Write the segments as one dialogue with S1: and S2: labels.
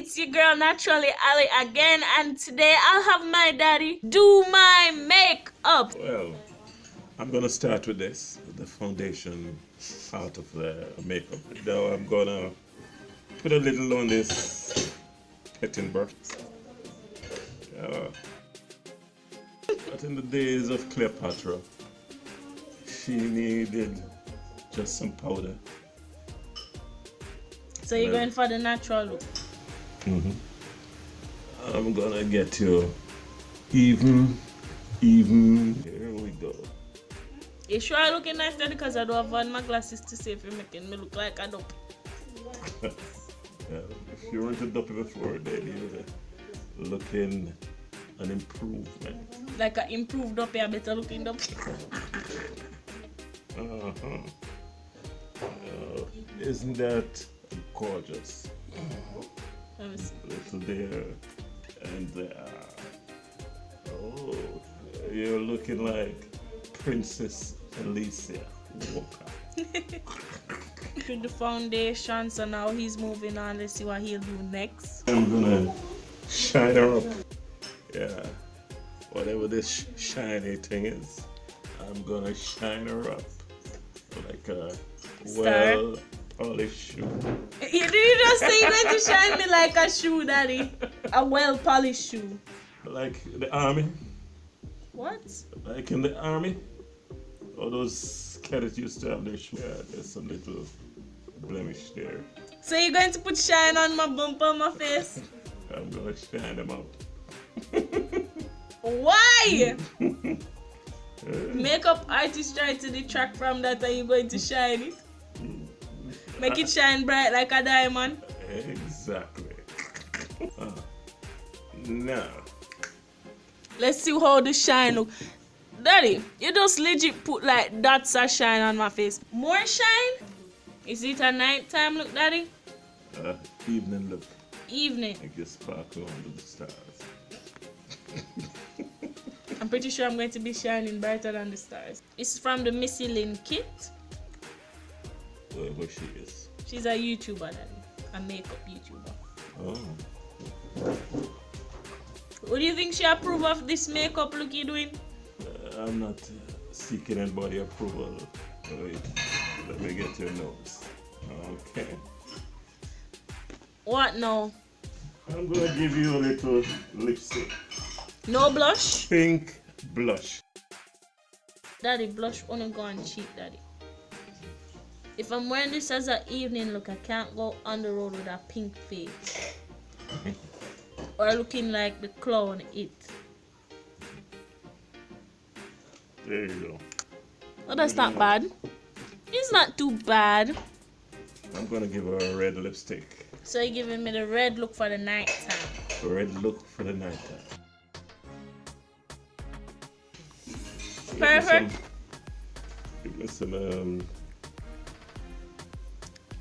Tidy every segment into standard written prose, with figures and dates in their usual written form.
S1: it's your girl Naturally Ali again, and today I'll have my daddy do my makeup.
S2: Well, I'm gonna start with this, the foundation part of the makeup. Now I'm gonna put a little on this petting brush. But in the days of Cleopatra, she needed just some powder.
S1: So you're going for the natural look?
S2: I'm gonna get you even. Here we go.
S1: You sure I'm looking nice there because I don't have on my glasses to see if you're making me look like a dope.
S2: If you weren't a duppy before, then you're looking an improvement.
S1: Like an improved dope, a better looking dope.
S2: Isn't that gorgeous?
S1: Let me see.
S2: Little there and there. Oh, you're looking like Princess Alicia Walker.
S1: With the foundation, so now he's moving on. Let's see what he'll do next.
S2: I'm gonna shine her up. Yeah, whatever this shiny thing is, I'm gonna shine her up like a well-polished shoe.
S1: You didn't just say you're going to shine me like a shoe, daddy. A well-polished shoe.
S2: Like the army.
S1: What?
S2: Like in the army. All those cadets used to have their shoes. Yeah, there's some little blemish there.
S1: So you're going to put shine on my bumper, on my face?
S2: I'm gonna shine them up.
S1: Why? Makeup artist trying to detract from that, and you're going to shine it? Make it shine bright like a diamond?
S2: Exactly. Now.
S1: Let's see how the shine look. Daddy, you just legit put like dots of shine on my face. More shine? Is it a nighttime look, daddy?
S2: Evening look.
S1: Evening.
S2: Like you sparkle under the stars.
S1: I'm pretty sure I'm going to be shining brighter than the stars. It's from the Missy Lynn kit.
S2: Whoever she is.
S1: She's a YouTuber, daddy. A makeup YouTuber.
S2: Oh.
S1: What do you think she approve of this makeup look you doing?
S2: I'm not seeking anybody approval. Wait, let me get your nose. Okay.
S1: What now?
S2: I'm gonna give you a little lipstick.
S1: No blush?
S2: Pink blush.
S1: Daddy, blush only go on cheek, daddy. If I'm wearing this as an evening look, I can't go on the road with a pink face. Or looking like the clown it.
S2: There you go.
S1: Oh, that's not bad. It's not too bad.
S2: I'm gonna give her a red lipstick.
S1: So you're giving me the red look for the night time.
S2: A red look for the night time.
S1: Perfect.
S2: Give me some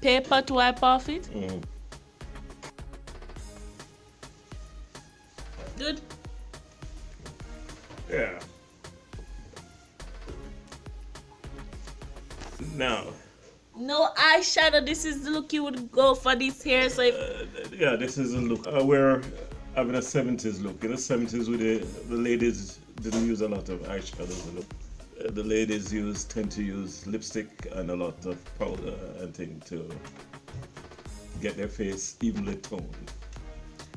S1: Paper to wipe off it. Good.
S2: Yeah. Now.
S1: No eyeshadow. This is the look you would go for this hair. So if
S2: Yeah, this is a look. We're having a 70s look. In the 70s, the ladies didn't use a lot of eyeshadows. The ladies tend to use lipstick and a lot of powder and things to get their face evenly toned.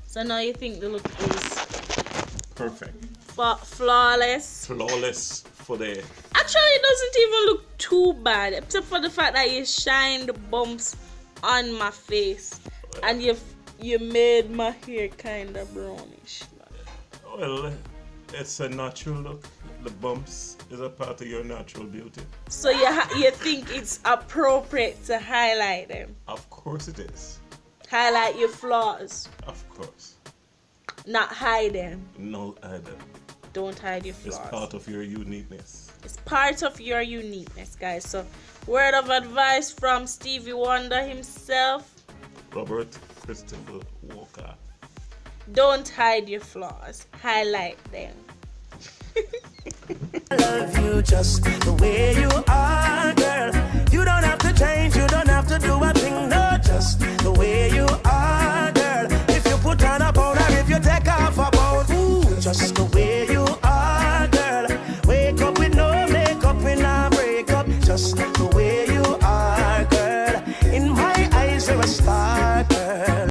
S1: so now you think the look is
S2: Perfect.
S1: flawless.
S2: Flawless for the...
S1: Actually, it doesn't even look too bad, except for the fact that you shined the bumps on my face, and you made my hair kind of brownish.
S2: Well, it's a natural look. The bumps is a part of your natural beauty.
S1: So you think it's appropriate to highlight them?
S2: Of course it is.
S1: Highlight your flaws,
S2: Of course.
S1: not hide them.
S2: No other.
S1: Don't hide your
S2: It's
S1: flaws.
S2: part of your uniqueness.
S1: It's part of your uniqueness, guys. So, word of advice from Stevie Wonder himself:
S2: Robert Christopher Walker.
S1: don't hide your flaws, highlight them.
S3: I love you just the way you are, girl. You don't have to change, you don't have to do a thing, no, just the way you